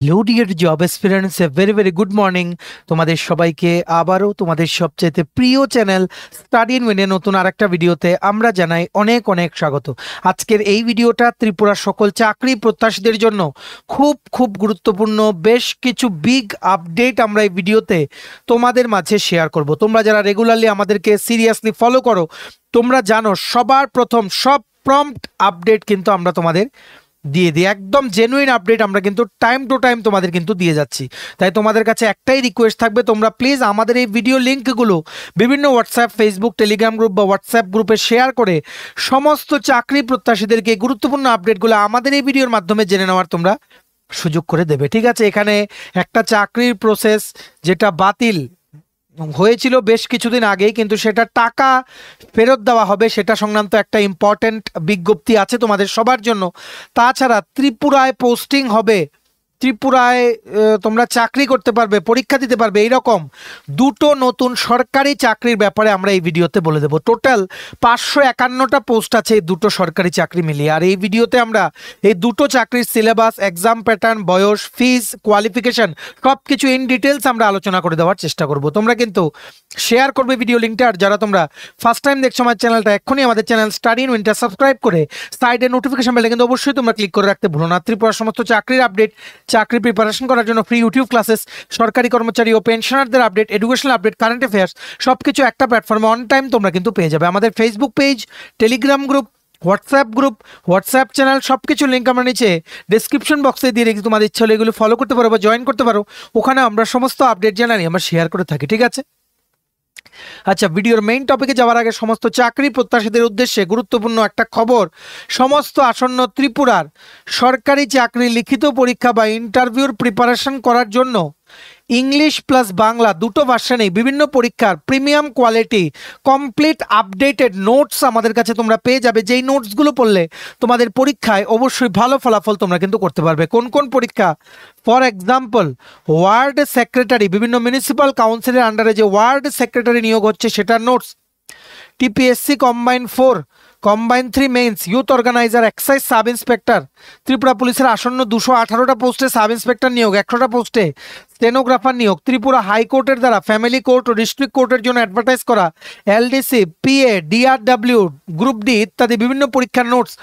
Hello dear job experience, a very very good morning. তোমাদের সবাইকে আবারও তোমাদের সবচেয়ে প্রিয় চ্যানেল স্টাডি ইন উইনে নতুন আরেকটা ভিডিওতে আমরা জানাই অনেক অনেক স্বাগত। আজকের এই ভিডিওটা ত্রিপুরার সকল চাকরি প্রত্যাশীদের জন্য খুব খুব গুরুত্বপূর্ণ। বেশ কিছু বিগ আপডেট আমরা এই ভিডিওতে তোমাদের মাঝে শেয়ার করব। তোমরা যারা রেগুলারলি আমাদেরকে সিরিয়াসলি ফলো করো, তোমরা জানো সবার প্রথম সব প্রম্পট আপডেট কিন্তু আমরা তোমাদের দিয়ে দিই। একদম জেনুইন আপডেট আমরা কিন্তু টাইম টু টাইম তোমাদের কিন্তু দিয়ে যাচ্ছি। তাই তোমাদের কাছে একটাই রিকোয়েস্ট থাকবে, তোমরা প্লিজ আমাদের এই ভিডিও লিঙ্কগুলো বিভিন্ন হোয়াটসঅ্যাপ, ফেসবুক, টেলিগ্রাম গ্রুপ বা হোয়াটসঅ্যাপ গ্রুপে শেয়ার করে সমস্ত চাকরি প্রত্যাশীদেরকে গুরুত্বপূর্ণ আপডেটগুলো আমাদের এই ভিডিওর মাধ্যমে জেনে নেওয়ার তোমরা সুযোগ করে দেবে। ঠিক আছে, এখানে একটা চাকরির প্রসেস যেটা বাতিল হয়েছিল বেশ কিছুদিন আগেই, কিন্তু সেটা টাকা ফেরত দেওয়া হবে সেটা সংক্রান্ত একটা ইম্পর্টেন্ট বিজ্ঞপ্তি আছে তোমাদের সবার জন্য। তাছাড়া ত্রিপুরায় পোস্টিং হবে, ত্রিপুরায় তোমরা চাকরি করতে পারবে, পরীক্ষা দিতে পারবে, এইরকম দুটো নতুন সরকারি চাকরির ব্যাপারে আমরা এই ভিডিওতে বলে দেবো। টোটাল 551টা পোস্ট আছে এই দুটো সরকারি চাকরি মিলিয়ে। আর এই ভিডিওতে আমরা এই দুটো চাকরির সিলেবাস, এক্সাম প্যাটার্ন, বয়স, ফিস, কোয়ালিফিকেশন সব কিছু ইন ডিটেলস আমরা আলোচনা করে দেওয়ার চেষ্টা করব। তোমরা কিন্তু শেয়ার করবে ভিডিও লিঙ্কটা। আর যারা তোমরা ফার্স্ট টাইম দেখছো আমার চ্যানেলটা, এক্ষুনি আমাদের চ্যানেল স্টাডি ইন উইনটা সাবস্ক্রাইব করে সাইডে নোটিফিকেশন বেলে কিন্তু অবশ্যই তোমরা ক্লিক করে রাখতে ভুলো না। ত্রিপুরার সমস্ত চাকরির আপডেট, চাকরি প্রিপারেশন করার জন্য ফ্রি ইউটিউব ক্লাসেস, সরকারি কর্মচারী ও পেনশনারদের update, educational update, current affairs সবকিছু একটা প্ল্যাটফর্মে অন টাইম তোমরা কিন্তু পেয়ে যাবে। আমাদের Facebook page, Telegram group, WhatsApp channel সবকিছু লিঙ্ক আমরা নিচে ডেসক্রিপশন বক্সে দিয়ে রেখেছি। তোমাদের ইচ্ছা হলে এগুলো ফলো করতে পারো বা জয়েন করতে পারো। ওখানে আমরা সমস্ত আপডেট জানানি আমরা শেয়ার করে থাকি। ঠিক আছে, আচ্ছা, ভিডিওর মেইন টপিকে যাওয়ার আগে সমস্ত চাকরি প্রত্যাশীদের উদ্দেশ্যে গুরুত্বপূর্ণ একটা খবর। সমস্ত আসন্ন ত্রিপুরার সরকারি চাকরি লিখিত পরীক্ষা বা ইন্টারভিউর প্রিপারেশন করার জন্য ইংলিশ প্লাস বাংলা দুটো ভার্সনেই বিভিন্ন পরীক্ষার premium quality complete updated notes আমাদের কাছে তোমরা পেয়ে যাবে। যেই নোটসগুলো পড়লে তোমাদের পরীক্ষায় অবশ্যই ভালো ফলাফল তোমরা কিন্তু করতে পারবে। কোন কোন পরীক্ষা? ফর এক্সাম্পল, ওয়ার্ড সেক্রেটারি, বিভিন্ন মিউনিসিপ্যাল কাউন্সিলের আন্ডারে যে ওয়ার্ড সেক্রেটারি নিয়োগ হচ্ছে সেটার notes, TPSC combine 4, combine 3 mains, youth organiser, excise sub inspector, Tripura পুলিশের আসন্ন 218টা পোস্টে সাব ইন্সপেক্টর নিয়োগ, 100টা পোস্টে স্টেনোগ্রাফার নিয়োগ, ত্রিপুরা হাইকোর্টের দ্বারা ফ্যামিলি কোর্ট ও ডিস্ট্রিক্ট কোর্টের জন্য অ্যাডভার্টাইজ করা LDC, PA, DRW, group D ইত্যাদি বিভিন্ন পরীক্ষার notes,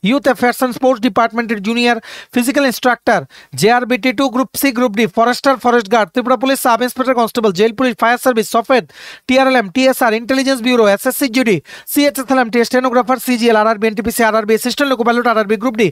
youth affairs and sports ডিপার্টমেন্টের junior physical instructor, JRBT 2, group C, group D, forester, forest guard, Tripura police sub inspector constable, jail police, fire service, সফেদ, TRLM, TSR, intelligence bureau, SSC GD, CHSLM, stenographer, CGL, RRB, NTPC, RRB, assistant loco pilot, RRB, group D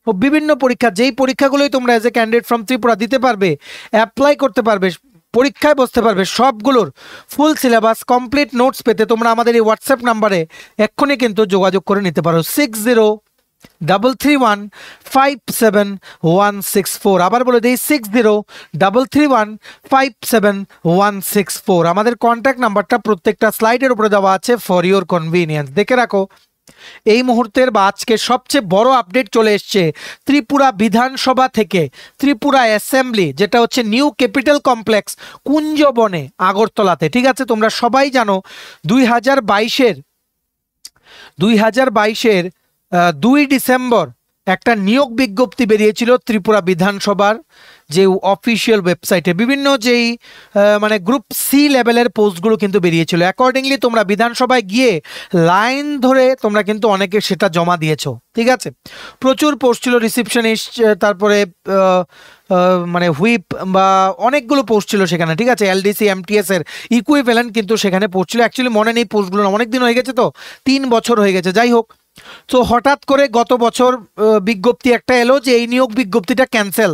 ও বিভিন্ন পরীক্ষা, যেই পরীক্ষাগুলোই তোমরা as a candidate from Tripura দিতে পারবে, apply করতে পারবে, পরীক্ষায় বসতে পারবে, সবগুলোর ফুল সিলেবাস কমপ্লিট নোটস পেতে তোমরা আমাদের এই হোয়াটসঅ্যাপ নাম্বারে এক্ষুনি কিন্তু যোগাযোগ করে নিতে পারো। 6033157164। আবার বলে দিই 6033157164। আমাদের কন্ট্যাক্ট নাম্বারটা প্রত্যেকটা স্লাইডের উপরে দেওয়া আছে ফর ইওর কনভিনিয়েন্স। দেখে রাখো, এই মুহূর্তের বা আজকে সবচেয়ে বড় আপডেট চলে এসছে ত্রিপুরা বিধানসভা থেকে। ত্রিপুরা অ্যাসেম্বলি, যেটা হচ্ছে নিউ ক্যাপিটাল কমপ্লেক্স কুঞ্জবনে, আগরতলাতে। ঠিক আছে, তোমরা সবাই জানো 2022-এর 2 ডিসেম্বর একটা নিয়োগ বিজ্ঞপ্তি বেরিয়েছিল ত্রিপুরা বিধানসভার যে অফিসিয়াল ওয়েবসাইটে। বিভিন্ন যেই মানে গ্রুপ সি লেভেলের পোস্টগুলো কিন্তু বেরিয়েছিল। অ্যাকর্ডিংলি তোমরা বিধানসভায় গিয়ে লাইন ধরে তোমরা কিন্তু অনেকে সেটা জমা দিয়েছো। ঠিক আছে, প্রচুর পোস্ট ছিল, রিসিপশনিস্ট, তারপরে মানে হুইপ বা অনেকগুলো পোস্ট ছিল সেখানে। ঠিক আছে, এলডিসি, এমটিএস এর ইকুইভ্যালেন্ট কিন্তু সেখানে পোস্ট ছিল। অ্যাকচুয়ালি মনে নেই পোস্টগুলো, অনেক দিন হয়ে গেছে, তো 3 বছর হয়ে গেছে। যাই হোক, তো হঠাৎ করে গত বছর বিজ্ঞপ্তি একটা এলো যে এই নিয়োগ বিজ্ঞপ্তিটা ক্যান্সেল।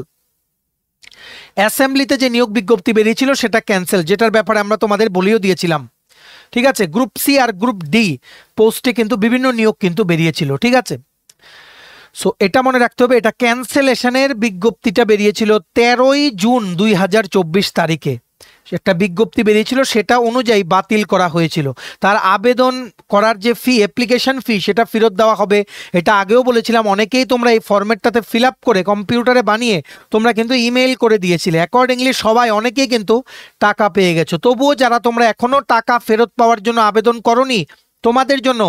অ্যাসেম্বলিতে যে নিয়োগ বিজ্ঞপ্তি বেরিয়েছিল সেটা ক্যান্সেল, যেটার ব্যাপারে আমরা তোমাদের বলেও দিয়েছিলাম। ঠিক আছে, গ্রুপ সি আর গ্রুপ ডি পোস্টে কিন্তু বিভিন্ন নিয়োগ কিন্তু বেরিয়েছিল। ঠিক আছে, সো এটা মনে রাখতে হবে, এটা ক্যান্সেলেশনের বিজ্ঞপ্তিটা বেরিয়েছিল 13ই জুন 2024 তারিখে। একটা বিজ্ঞপ্তি বেরিয়েছিল, সেটা অনুযায়ী বাতিল করা হয়েছিল। তার আবেদন করার যে ফি, অ্যাপ্লিকেশন ফি, সেটা ফেরত দেওয়া হবে। এটা আগেও বলেছিলাম, অনেকেই তোমরা এই ফরম্যাটটাতে ফিল আপ করে কম্পিউটারে বানিয়ে তোমরা কিন্তু ইমেইল করে দিয়েছিলে। অ্যাকর্ডিংলি সবাই, অনেকেই কিন্তু টাকা পেয়ে গেছো। তবুও যারা তোমরা এখনও টাকা ফেরত পাওয়ার জন্য আবেদন করনি, তোমাদের জন্য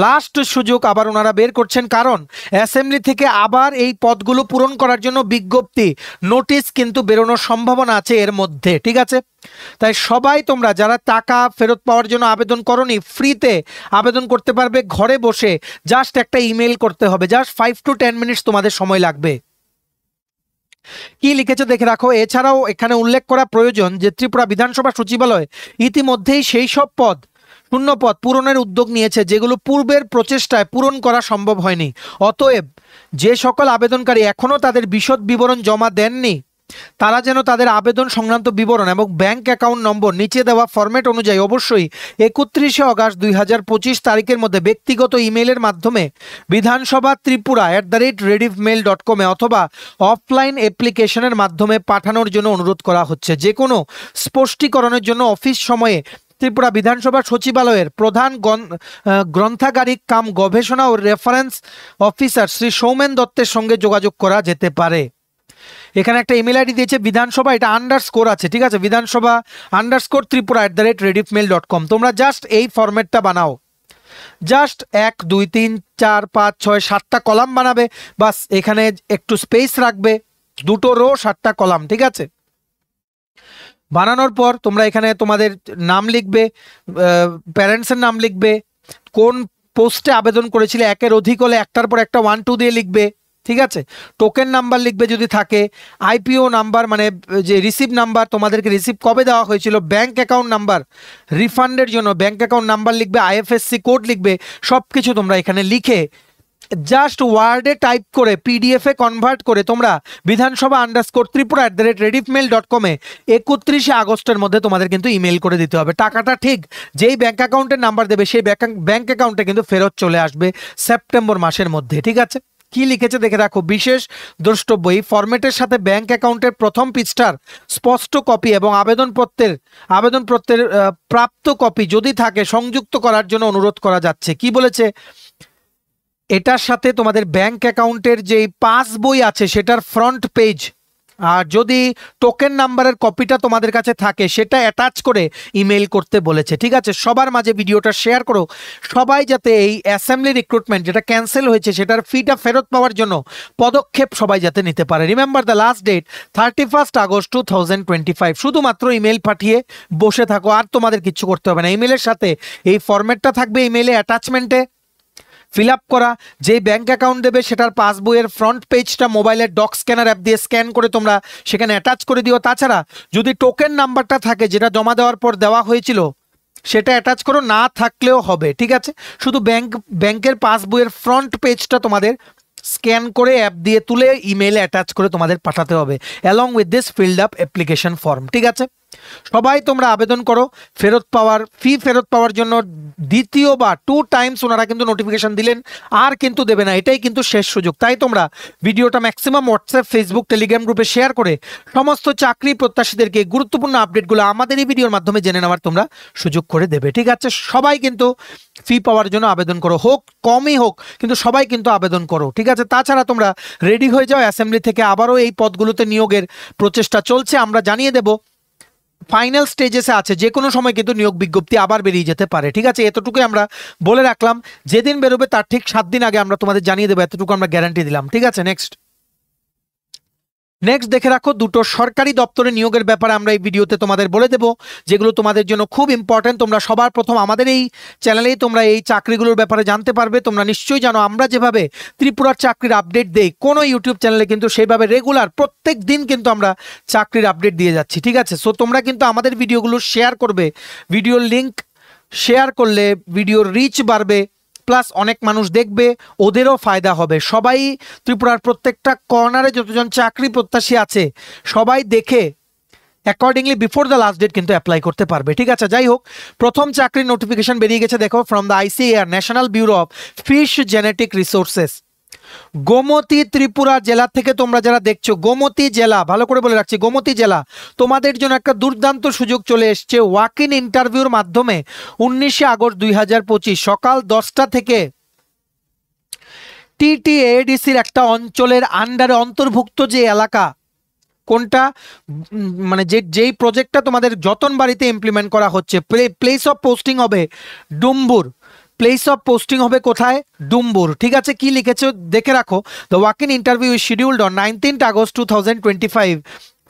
লাস্ট সুযোগ আবার ওনারা বের করছেন, কারণ অ্যাসেম্বলি থেকে আবার এই পদগুলো পূরণ করার জন্য বিজ্ঞপ্তি নোটিশ কিন্তু বেরোনোর সম্ভাবনা আছে এর মধ্যে, ঠিক আছে। তাই সবাই তোমরা যারা টাকা ফেরত পাওয়ার জন্য আবেদন করনি, ফ্রিতে আবেদন করতে পারবে ঘরে বসে। জাস্ট একটা ইমেল করতে হবে, জাস্ট 5 to 10 মিনিটস তোমাদের সময় লাগবে। কি লিখেছে দেখে রাখো। এছাড়াও এখানে উল্লেখ করা প্রয়োজন যে ত্রিপুরা বিধানসভা সচিবালয় ইতিমধ্যেই সেই সব শূন্য পদ পূরণের উদ্যোগ নিয়েছে যেগুলো পূর্বের প্রচেষ্টায় পূরণ করা সম্ভব হয়নি। অতএব যে সকল আবেদনকারী এখনও তাদের বিশদ বিবরণ জমা দেননি তারা যেন তাদের আবেদন সংক্রান্ত বিবরণ এবং ব্যাংক অ্যাকাউন্ট নম্বর নিচে দেওয়া ফরম্যাট অনুযায়ী অবশ্যই 31শে অগাস্ট 2025 তারিখের মধ্যে ব্যক্তিগত ইমেইলের মাধ্যমে বিধানসভা tripura@rediffmail.com অথবা অফলাইন অ্যাপ্লিকেশনের মাধ্যমে পাঠানোর জন্য অনুরোধ করা হচ্ছে। যে কোনো স্পষ্টীকরণের জন্য অফিস সময়ে ত্রিপুরা বিধানসভা সচিবালয়ের প্রধান গ্রন্থাগারিক কাম গবেষণা ও রেফারেন্স অফিসার শ্রী সৌমেন দত্তের সঙ্গে যোগাযোগ করা যেতে পারে। এখানে একটা ইমেল আইডি দিয়েছে বিধানসভা, এটা আন্ডারস্কোর আছে, ঠিক আছে, বিধানসভা _tripura@rediffmail.com। তোমরা জাস্ট এই ফরম্যাটটা বানাও, জাস্ট 1 2 3 4 5 6 7টা কলাম বানাবে, বাস এখানে একটু স্পেস রাখবে, 2টো রো 7টা কলাম, ঠিক আছে। বানানোর পর তোমরা এখানে তোমাদের নাম লিখবে, প্যারেন্টসের নাম লিখবে, কোন পোস্টে আবেদন করেছিলে, একের অধিক হলে একটার পর একটা 1 2 দিয়ে লিখবে, ঠিক আছে। টোকেন নাম্বার লিখবে যদি থাকে, আইপিও নাম্বার মানে যে রিসিভ নাম্বার, তোমাদেরকে রিসিভ কবে দেওয়া হয়েছিল, ব্যাংক অ্যাকাউন্ট নাম্বার, রিফান্ডের জন্য ব্যাংক অ্যাকাউন্ট নাম্বার লিখবে, আইএফএসসি কোড লিখবে, সব কিছু তোমরা এখানে লিখে জাস্ট ওয়ার্ডে টাইপ করে পিডিএফে কনভার্ট করে তোমরা বিধানসভা _tripura@rediffmail.com 31শে আগস্টের মধ্যে তোমাদের কিন্তু ইমেল করে দিতে হবে। টাকাটা ঠিক যেই ব্যাংক অ্যাকাউন্টের নাম্বার দেবে সেই ব্যাংক অ্যাকাউন্টে কিন্তু ফেরত চলে আসবে সেপ্টেম্বর মাসের মধ্যে, ঠিক আছে। কি লিখেছে দেখে রাখো। বিশেষ দ্রষ্টব্য, এই ফরম্যাটের সাথে ব্যাংক অ্যাকাউন্টের প্রথম পৃষ্ঠার স্পষ্ট কপি এবং আবেদনপত্রের প্রাপ্ত কপি যদি থাকে সংযুক্ত করার জন্য অনুরোধ করা যাচ্ছে। কি বলেছে, এটার সাথে তোমাদের ব্যাংক অ্যাকাউন্টের যে পাস বই আছে সেটার ফ্রন্ট পেজ আর যদি টোকেন নাম্বারের কপিটা তোমাদের কাছে থাকে সেটা অ্যাটাচ করে ইমেল করতে বলেছে, ঠিক আছে। সবার মাঝে ভিডিওটা শেয়ার করো, সবাই যাতে এই অ্যাসেম্বলি রিক্রুটমেন্ট যেটা ক্যান্সেল হয়েছে সেটার ফিটা ফেরত পাওয়ার জন্য পদক্ষেপ সবাই যাতে নিতে পারে। Remember the last date 31 August 2025। শুধুমাত্র ইমেল পাঠিয়ে বসে থাকো, আর তোমাদের কিচ্ছু করতে হবে না। ইমেলের সাথে এই ফরম্যাটটা থাকবে, ইমেলে অ্যাটাচমেন্টে ফিল আপ করা, যে ব্যাংক অ্যাকাউন্ট দেবে সেটার পাসবইয়ের ফ্রন্ট পেজটা মোবাইলের ডক স্ক্যানার অ্যাপ দিয়ে স্ক্যান করে তোমরা সেখানে অ্যাটাচ করে দিও। তাছাড়া যদি টোকেন নাম্বারটা থাকে যেটা জমা দেওয়ার পর দেওয়া হয়েছিল সেটা অ্যাটাচ করো, না থাকলেও হবে, ঠিক আছে। শুধু ব্যাংকের পাসবইয়ের ফ্রন্ট পেজটা তোমাদের স্ক্যান করে অ্যাপ দিয়ে তুলে ইমেইলে অ্যাটাচ করে তোমাদের পাঠাতে হবে along with this filled up application form, ঠিক আছে। সবাই তোমরা আবেদন করো। ফি ফেরত পাওয়ার জন্য দ্বিতীয়বার 2 টাইমস ওনারা কিন্তু নোটিফিকেশন দিলেন, আর কিন্তু দেবে না, এটাই কিন্তু শেষ সুযোগ। তাই তোমরা ভিডিওটা ম্যাক্সিমাম হোয়াটসঅ্যাপ, ফেসবুক, টেলিগ্রাম গ্রুপে শেয়ার করে সমস্ত চাকরি প্রত্যাশীদেরকে গুরুত্বপূর্ণ আপডেটগুলো আমাদের এই ভিডিওর মাধ্যমে জেনে নেওয়ার তোমরা সুযোগ করে দেবে, ঠিক আছে। সবাই কিন্তু ফি পাওয়ার জন্য আবেদন করো, হোক কমই হোক কিন্তু সবাই কিন্তু আবেদন করো, ঠিক আছে। তাছাড়া তোমরা রেডি হয়ে যাও, অ্যাসেম্বলি থেকে আবারও এই পদগুলোতে নিয়োগের প্রচেষ্টা চলছে, আমরা জানিয়ে দেব। ফাইনাল স্টেজেসে আছে, যে কোনো সময় কিন্তু নিয়োগ বিজ্ঞপ্তি আবার বেরিয়ে যেতে পারে, ঠিক আছে। এতটুকুই আমরা বলে রাখলাম, যেদিন বেরোবে তার ঠিক 7 দিন আগে আমরা তোমাদের জানিয়ে দেবো, এতটুকু আমরা গ্যারান্টি দিলাম, ঠিক আছে। নেক্সট দেখে রাখো, দুটো সরকারি দপ্তরে নিয়োগের ব্যাপারে আমরা এই ভিডিওতে তোমাদের বলে দেব, যেগুলো তোমাদের জন্য খুব ইম্পর্টেন্ট। তোমরা সবার প্রথম আমাদের এই চ্যানেলেই তোমরা এই চাকরিগুলোর ব্যাপারে জানতে পারবে। তোমরা নিশ্চয়ই জানো আমরা যেভাবে ত্রিপুরার চাকরির আপডেট দেই, কোনো ইউটিউব চ্যানেলে কিন্তু সেইভাবে রেগুলার প্রত্যেক দিন কিন্তু আমরা চাকরির আপডেট দিয়ে যাচ্ছি, ঠিক আছে। সো তোমরা কিন্তু আমাদের ভিডিওগুলো শেয়ার করবে, ভিডিওর লিঙ্ক শেয়ার করলে ভিডিওর রিচ বাড়বে, প্লাস অনেক মানুষ দেখবে, ওদেরও ফায়দা হবে। সবাই ত্রিপুরার প্রত্যেকটা কর্নারে যতজন চাকরি প্রত্যাশী আছে সবাই দেখে accordingly before the last date কিন্তু অ্যাপ্লাই করতে পারবে, ঠিক আছে। যাই হোক, প্রথম চাকরির নোটিফিকেশন বেরিয়ে গেছে, দেখো, from the ICAR national bureau of fish genetic resources, Gomati Tripura জেলা থেকে তোমরা যারা দেখছো, গোমতী জেলা, ভালো করে বলে রাখছি, গোমতী জেলা, তোমাদের জন্য একটা দুর্দান্ত সুযোগ চলে এসছে। ওয়াক ইন ইন্টারভিউর মাধ্যমে 19 আগস্ট 2025 সকাল 10টা থেকে TTADCর একটা অঞ্চলের আন্ডারে অন্তর্ভুক্ত যে এলাকা, কোনটা, মানে যেই প্রজেক্টটা তোমাদের যতনবাড়িতে ইমপ্লিমেন্ট করা হচ্ছে, প্লেস অফ পোস্টিং হবে ডুম্বুর, প্লেস অফ পোস্টিং হবে কোথায়? ডুম্বুর। ঠিক আছে, কি লিখেছো দেখে রাখো। The walk in interview is scheduled on 19th August 2025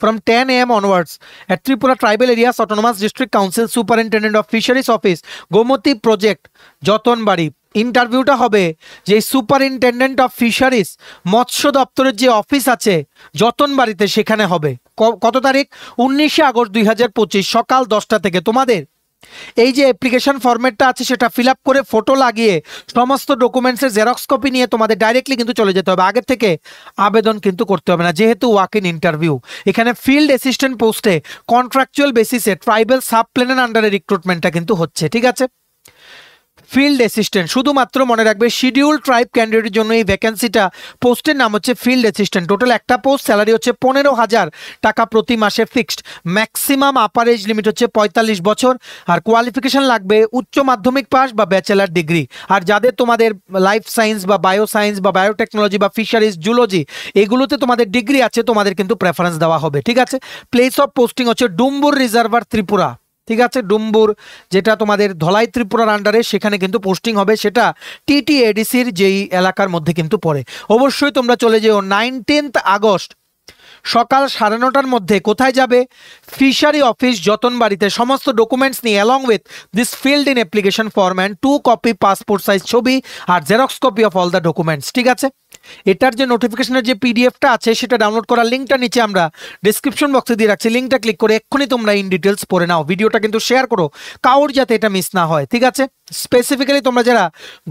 from 10 a.m. onwards at Tripura Tribal Areas Autonomous District Council Superintendent of Fisheries Office Gomoti Project Jatanbari. ইন্টারভিউটা হবে যে সুপারিনটেন্ডেন্ট অফ ফিশারিজ মৎস্য দপ্তরের যে অফিস আছে যতনবাড়িতে, সেখানে হবে। কত তারিখ? 19 আগস্ট 2025 সকাল 10টা থেকে। তোমাদের এই যে অ্যাপ্লিকেশন ফরম্যাটটা আছে সেটা ফিল আপ করে ফটো লাগিয়ে সমস্ত ডকুমেন্টসের জেরক্স কপি নিয়ে তোমাদের ডাইরেক্টলি কিন্তু চলে যেতে হবে, আগের থেকে আবেদন কিন্তু করতে হবে না, যেহেতু ওয়াক ইন ইন্টারভিউ। এখানে ফিল্ড অ্যাসিস্ট্যান্ট পোস্টে কন্ট্রাকচুয়াল বেসিসে ট্রাইবাল সাব প্ল্যানের আন্ডারে রিক্রুটমেন্টটা কিন্তু হচ্ছে। ঠিক আছে, ফিল্ড অ্যাসিস্ট্যান্ট, শুধুমাত্র মনে রাখবে শিডিউল ট্রাইব ক্যান্ডিডেটের জন্য এই ভ্যাকেন্সিটা। পোস্টের নাম হচ্ছে ফিল্ড অ্যাসিস্ট্যান্ট। টোটাল একটা পোস্ট, স্যালারি হচ্ছে 15,000 টাকা প্রতি মাসে fixed. Maximum upper age limit হচ্ছে 45 বছর। আর কোয়ালিফিকেশন লাগবে উচ্চ মাধ্যমিক পাস বা ব্যাচেলার ডিগ্রি। আর যাদের তোমাদের লাইফ সায়েন্স বা বায়ো সায়েন্স বা বায়োটেকনোলজি বা ফিশারিজ জুলজি এগুলোতে তোমাদের ডিগ্রি আছে, তোমাদের কিন্তু প্রেফারেন্স দেওয়া হবে। ঠিক আছে, প্লেস অফ পোস্টিং হচ্ছে ডুম্বুর রিজার্ভার ত্রিপুরা। ঠিক আছে, ডুম্বুর যেটা তোমাদের ধলাই ত্রিপুরার আন্ডারে, সেখানে কিন্তু পোস্টিং হবে। সেটা TTADCর যেই এলাকার মধ্যে কিন্তু পড়ে। অবশ্যই তোমরা চলে যেও 19th আগস্ট সকাল 9:30টার মধ্যে। কোথায় যাবে? ফিশারি অফিস যতনবাড়িতে, সমস্ত ডকুমেন্টস নিয়ে along with this filled in application form and 2 copy passport size ছবি আর xerox copy of all the documents. ঠিক আছে, এটার যে নোটিফিকেশনের যে পিডিএফটা আছে সেটা ডাউনলোড করার লিঙ্কটা নিচে আমরা ডিসক্রিপশন বক্সে দিয়ে রাখছি। লিঙ্কটা ক্লিক করে এক্ষুনি তোমরা ইন ডিটেলস পড়ে নাও। ভিডিওটা কিন্তু শেয়ার করো, কাউর যাতে এটা মিস না হয়। ঠিক আছে, স্পেসিফিক্যালি তোমরা যারা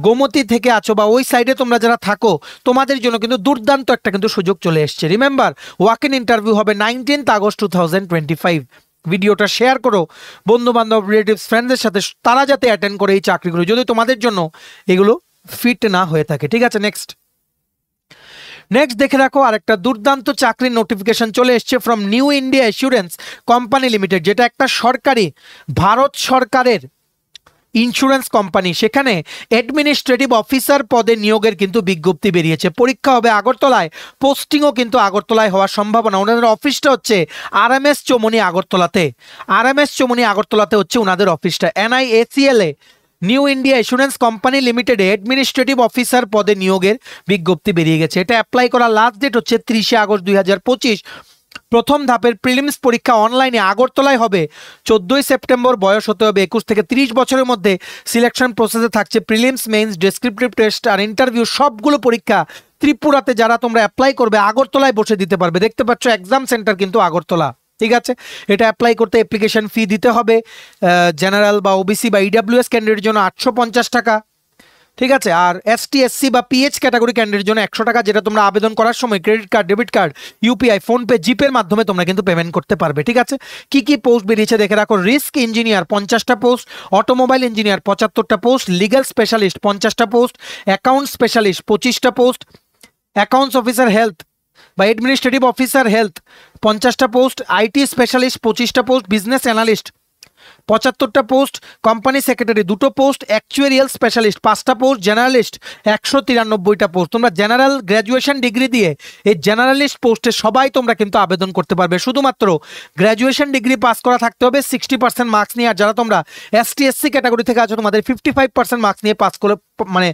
গোমতী থেকে আছো বা ওই সাইডে তোমরা যারা থাকো, তোমাদের জন্য কিন্তু দুর্দান্ত একটা কিন্তু সুযোগ চলে এসছে। রিমেম্বার, ওয়াক ইন ইন্টারভিউ হবে 19th আগস্ট 2025। ভিডিওটা শেয়ার করো বন্ধু বান্ধব, রিলেটিভস, ফ্রেন্ডদের সাথে, তারা যাতে অ্যাটেন্ড করে এই চাকরিগুলো, যদি তোমাদের জন্য এগুলো ফিট না হয়ে থাকে। ঠিক আছে, নেক্সট দেখে রাখো আরেকটা দুর্দান্ত চাকরির নোটিফিকেশন চলে এসছে from new India assurance company limited, যেটা একটা সরকারি ভারত সরকারের ইন্স্যুরেন্স কোম্পানি। সেখানে অ্যাডমিনিস্ট্রেটিভ অফিসার পদে নিয়োগের কিন্তু বিজ্ঞপ্তি বেরিয়েছে। পরীক্ষা হবে আগরতলায়, পোস্টিংও কিন্তু আগরতলায় হওয়ার সম্ভাবনা। ওনাদের অফিসটা হচ্ছে RMS চৌমনি আগরতলাতে। RMS চৌমনি আগরতলাতে হচ্ছে ওনাদের অফিসটা। NIACL new India insurance company লিমিটেডে অ্যাডমিনিস্ট্রেটিভ অফিসার পদে নিয়োগের বিজ্ঞপ্তি বেরিয়ে গেছে। এটা অ্যাপ্লাই করার লাস্ট ডেট হচ্ছে 30 আগস্ট 2025। প্রথম ধাপের প্রিলিমস পরীক্ষা অনলাইনে আগরতলায় হবে 14 সেপ্টেম্বর। বয়স হতে হবে 21 থেকে 30 বছরের মধ্যে। সিলেকশন প্রসেসে থাকছে প্রিলিমস, মেইনস, ডেসক্রিপটিভ টেস্ট আর ইন্টারভিউ। সবগুলো পরীক্ষা ত্রিপুরাতে যারা তোমরা অ্যাপ্লাই করবে আগরতলায় বসে দিতে পারবে। দেখতে পাচ্ছ এক্সাম সেন্টার কিন্তু আগরতলা। ঠিক আছে, এটা অ্যাপ্লাই করতে অ্যাপ্লিকেশন ফি দিতে হবে। জেনারেল বা ওবিসি বা EWS ক্যান্ডিডেটের জন্য 850 টাকা। ঠিক আছে, আর ST SC বা PH ক্যাটাগরি ক্যান্ডিডেটের জন্য 100 টাকা, যেটা তোমরা আবেদন করার সময় credit card, debit card, UPI, PhonePe, জিপের মাধ্যমে তোমরা কিন্তু পেমেন্ট করতে পারবে। ঠিক আছে, কি কি পোস্ট বেরিয়েছে দেখে রাখো। রিস্ক ইঞ্জিনিয়ার 50টা পোস্ট, অটোমোবাইল ইঞ্জিনিয়ার 75টা পোস্ট, লিগ্যাল স্পেশালিস্ট 50টা পোস্ট, অ্যাকাউন্ট স্পেশালিস্ট 25টা পোস্ট, অ্যাকাউন্টস অফিসার হেলথ বা অ্যাডমিনিস্ট্রেটিভ অফিসার হেলথ 50টা পোস্ট, IT স্পেশালিস্ট 25টা পোস্ট, বিজনেস অ্যানালিস্ট 75টা পোস্ট, কোম্পানি সেক্রেটারি 2টো পোস্ট, অ্যাকচুয়ারিয়াল স্পেশালিস্ট 5টা পোস্ট, জেনারেলিস্ট 193টা পোস্ট। তোমরা জেনারেল গ্র্যাজুয়েশন ডিগ্রি দিয়ে এই জেনারেলিস্ট পোস্টে সবাই তোমরা কিন্তু আবেদন করতে পারবে। শুধুমাত্র গ্র্যাজুয়েশন ডিগ্রি পাস করা থাকতে হবে 60% মার্কস নিয়ে। আর যারা তোমরা ST SC ক্যাটাগরি থেকে আছো, তোমাদের 55% মার্কস নিয়ে পাস করে, মানে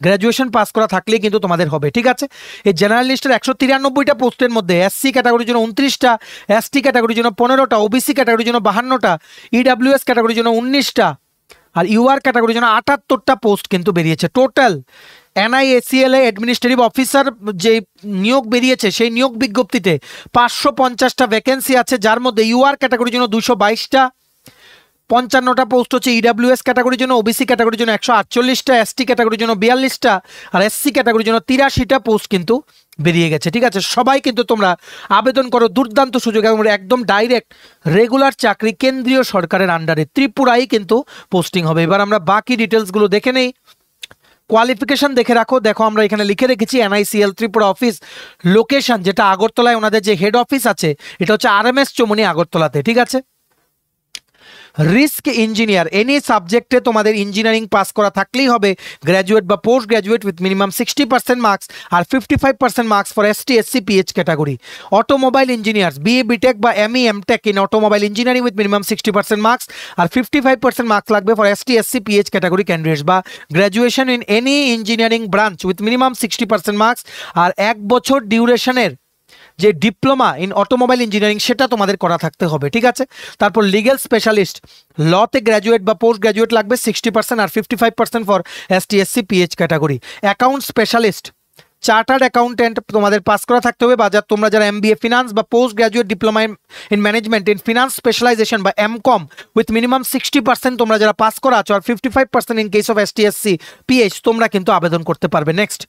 গ্র্যাজুয়েশন পাস করা থাকলেই কিন্তু তোমাদের হবে। ঠিক আছে, এই জেনারেল লিস্টের 193টা পোস্টের মধ্যে SC ক্যাটাগরির জন্য 29টা, ST ক্যাটাগরির জন্য 15টা, OBC ক্যাটাগরির জন্য 52টা, EWS ক্যাটাগরির জন্য 19টা আর UR ক্যাটাগরির জন্য 78টা পোস্ট কিন্তু বেরিয়েছে। টোটাল NIACL অ্যাডমিনিস্ট্রেটিভ অফিসার যে নিয়োগ বেরিয়েছে সেই নিয়োগ বিজ্ঞপ্তিতে 550টা ভ্যাকেন্সি আছে, যার মধ্যে UR ক্যাটাগরির জন্য 222টা, 55টা পোস্ট হচ্ছে EWS ক্যাটাগরির জন্য, OBC ক্যাটাগরির জন্য 148টা, ST ক্যাটাগরির জন্য 42টা আর SC ক্যাটাগরির জন্য 83টা পোস্ট কিন্তু বেরিয়ে গেছে। ঠিক আছে, সবাই কিন্তু তোমরা আবেদন করো। দুর্দান্ত সুযোগ এবং একদম ডাইরেক্ট রেগুলার চাকরি, কেন্দ্রীয় সরকারের আন্ডারে ত্রিপুরায় কিন্তু পোস্টিং হবে। এবার আমরা বাকি ডিটেলসগুলো দেখে নেই। কোয়ালিফিকেশন দেখে রাখো। দেখো আমরা এখানে লিখে রেখেছি NICL ত্রিপুরা অফিস, লোকেশন যেটা আগরতলায় ওনাদের যে হেড অফিস আছে এটা হচ্ছে RMS চৌমনি আগরতলাতে। ঠিক আছে, রিস্ক ইঞ্জিনিয়ার, এনি সাবজেক্টে তোমাদের ইঞ্জিনিয়ারিং পাস করা থাকলেই হবে, গ্র্যাজুয়েট বা post graduate with minimum 60% marks আর 55% marks for ST SC PH category. Automobile engineers, BA BTech বা ME MTech in automobile engineering with minimum 60% marks আর 55% মার্কস লাগবে for ST SC PH category candidates, বা graduation in any engineering branch with minimum 60% marks আর 1 বছর ডিউরেশনের যে diploma in automobile engineering সেটা তোমাদের করা থাকতে হবে, ঠিক আছে। তারপর লিগ্যাল স্পেশালিস্ট, লতে গ্র্যাজুয়েট বা পোস্ট গ্র্যাজুয়েট লাগবে 60% আর 55% for ST SC PH category. Account specialist, chartered accountant তোমাদের পাস করা থাকতে হবে, বা তোমরা যারা এমবিএ ফিনান্স বা post graduate diploma in management in finance specialisation বা এমকম উইথ মিনিমাম 60% তোমরা যারা পাস করা আছো আর 55% in case of ST SC PH তোমরা কিন্তু আবেদন করতে পারবে। নেক্সট,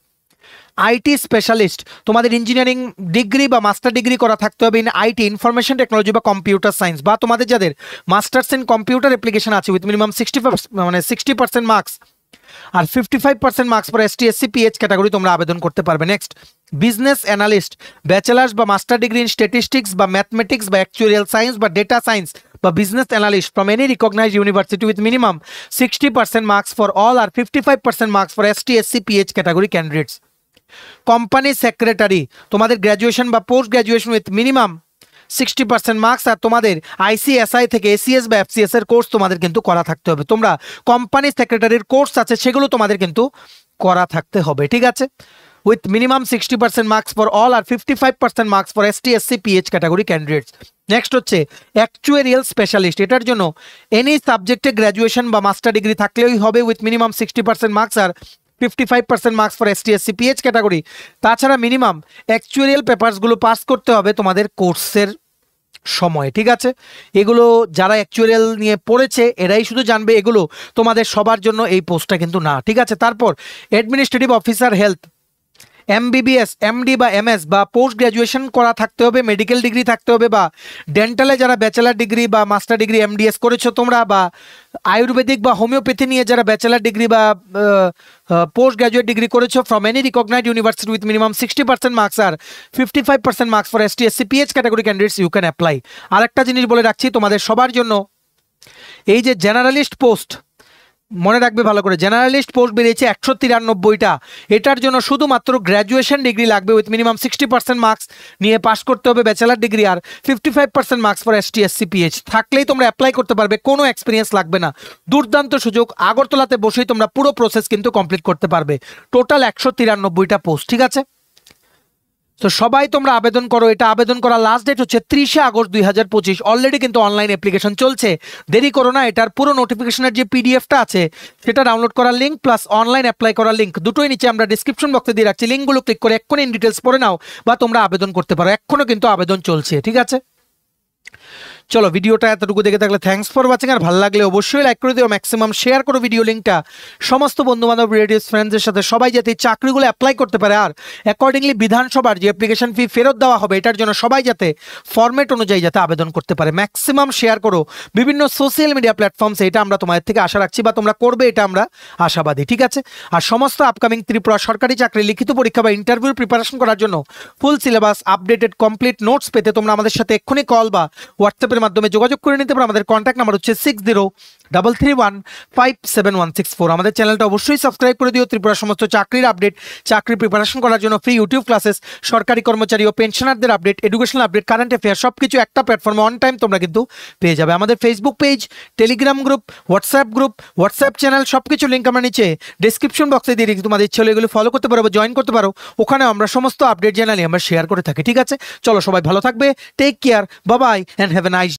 আইটি স্পেশালিস্ট, তোমাদের ইঞ্জিনিয়ারিং ডিগ্রি বা মাস্টার ডিগ্রি করা থাকতে হবে ইন আইটি, ইনফরমেশন টেকনোলজি বা কম্পিউটার সায়েন্স, বা তোমাদের যাদের মাস্টার্স ইন কম্পিউটার অ্যাপ্লিকেশন আছে উইথ মিনিমাম 60% মার্কস আর 55% marks for ST SC PH category তোমরা আবেদন করতে পারবে। নেক্সট, বিজনেস অ্যানালিস্ট, ব্যাচেলার্স বা মাস্টার ডিগ্রি ইন স্ট্যাটিস্টিক্স বা ম্যাথমেটিক্স বা অ্যাকচুয়ারিয়াল সায়েন্স বা ডেটা সায়েন্স বা business analyst from any recognised university with minimum 60% marks for all আর 55% marks for ST SC PH category candidates. Company secretary, তোমাদের graduation বা post graduation with minimum 60% marks আর তোমাদের ICSI থেকে ACS বা FCS এর course তোমাদের কিন্তু করা থাকতে হবে। তোমরা কোম্পানি সেক্রেটারির কোর্স আছে সেগুলো তোমাদের কিন্তু করা থাকতে হবে, ঠিক আছে, with minimum 60% marks for all আর 55% marks for ST SC PH category candidates. Next হচ্ছে অ্যাকচুয়ারিয়াল স্পেশালিস্ট, এটার জন্য এনি সাবজেক্টে গ্র্যাজুয়েশন বা মাস্টার ডিগ্রি থাকলেই হবে উইথ মিনিমাম 60% মার্কস আর 55% marks for ST SC PH category. তাছাড়া মিনিমাম অ্যাকচুয়ারিয়াল পেপারসগুলো পাস করতে হবে তোমাদের কোর্সের সময়, ঠিক আছে। এগুলো যারা অ্যাকচুয়ারিয়াল নিয়ে পড়েছে এরাই শুধু জানবে, এগুলো তোমাদের সবার জন্য এই পোস্টটা কিন্তু না, ঠিক আছে। তারপর administrative officer health, MBBS MD বা এমএস বা পোস্ট গ্র্যাজুয়েশন করা থাকতে হবে, মেডিকেল ডিগ্রি থাকতে হবে, বা ডেন্টালে যারা ব্যাচেলার ডিগ্রি বা মাস্টার ডিগ্রি এমডিএস করেছো তোমরা, বা আয়ুর্বেদিক বা হোমিওপ্যাথি নিয়ে যারা ব্যাচেলার ডিগ্রি বা পোস্ট গ্র্যাজুয়েট ডিগ্রি করেছো from any recognised university with minimum 60% marks আর 55% marks for ST SC PH category candidates you can apply. আরেকটা জিনিস বলে রাখছি তোমাদের সবার জন্য, এই যে জেনারেলিস্ট পোস্ট মনে রাখবে ভালো করে, জেনারেলিস্ট পোস্ট বেরিয়েছে 193টা, এটার জন্য শুধুমাত্র গ্র্যাজুয়েশন ডিগ্রি লাগবে উইথ মিনিমাম 60% মার্কস নিয়ে পাস করতে হবে ব্যাচেলার ডিগ্রি আর 55% marks for ST SC PH থাকলেই তোমরা অ্যাপ্লাই করতে পারবে, কোনো এক্সপিরিয়েন্স লাগবে না। দুর্দান্ত সুযোগ, আগরতলাতে বসেই তোমরা পুরো প্রসেস কিন্তু কমপ্লিট করতে পারবে। টোটাল 193টা পোস্ট, ঠিক আছে। তো সবাই তোমরা আবেদন করো, এটা আবেদন করার লাস্ট ডেট হচ্ছে 30শে আগস্ট 2025। অলরেডি কিন্তু অনলাইন অ্যাপ্লিকেশন চলছে, দেরি করো না। এটার পুরো নোটিফিকেশনের যে পিডিএফটা আছে সেটা ডাউনলোড করার লিঙ্ক প্লাস অনলাইন অ্যাপ্লাই করার লিঙ্ক দুটোই নিচে আমরা ডিসক্রিপশন বক্সে দিয়ে রাখছি, লিঙ্কগুলো ক্লিক করে এক্ষুনি ইন ডিটেলস পড়ে নাও বা তোমরা আবেদন করতে পারো, এখনো কিন্তু আবেদন চলছে, ঠিক আছে। চলো ভিডিওটা এতটুকু দেখে থাকলে থ্যাঙ্কস ফর ওয়াচিং, আর ভালো লাগলে অবশ্যই লাইক করে দিও, ম্যাক্সিমাম শেয়ার করো ভিডিও লিঙ্কটা সমস্ত বন্ধু বান্ধব রিলেটিভস ফ্রেন্ডসদের সাথে, সবাই যাতে চাকরিগুলো অ্যাপ্লাই করতে পারে। আর অ্যাকর্ডিংলি বিধানসভার যে অ্যাপ্লিকেশন ফি ফেরত দেওয়া হবে এটার জন্য সবাই যাতে ফরম্যাট অনুযায়ী যাতে আবেদন করতে পারে। ম্যাক্সিমাম শেয়ার করো বিভিন্ন সোশ্যাল মিডিয়া প্ল্যাটফর্মসে, এটা আমরা তোমাদের থেকে আশা রাখছি বা তোমরা করবে এটা আমরা আশাবাদী, ঠিক আছে। আর সমস্ত আপকামিং ত্রিপুরা সরকারি চাকরি লিখিত পরীক্ষা বা ইন্টারভিউর প্রিপারেশন করার জন্য full syllabus updated complete notes পেতে তোমরা আমাদের সাথে এক্ষুনি কল বা হোয়াটসঅ্যাপের মাধ্যমে যোগাযোগ করে নিতে পারো। আমাদের কন্ট্যাক্ট নাম্বার হচ্ছে 6033157164। আমাদের চ্যানেলটা অবশ্যই সাবস্ক্রাইব করে দিও। ত্রিপুরা সমস্ত চাকরির আপডেট, চাকরি প্রিপারেশন করার জন্য ফ্রি ইউটিউব ক্লাসেস, সরকারি কর্মচারী ও পেনশনারদের update, educational update, current affair সবকিছু একটা প্ল্যাটফর্মে অন টাইম তোমরা কিন্তু পেয়ে যাবে। আমাদের Facebook page, Telegram group, WhatsApp channel সবকিছু লিঙ্ক আমরা নিচে ডেসক্রিপশন বক্সে দিয়ে রেখেছি, তোমাদের ইচ্ছে হলে এগুলো ফলো করতে পারো বা জয়েন করতে পারো, ওখানে আমরা সমস্ত আপডেট জানালে আমরা শেয়ার করে থাকি, ঠিক আছে। চলো সবাই ভালো থাকবে, take care, bye bye and have a nice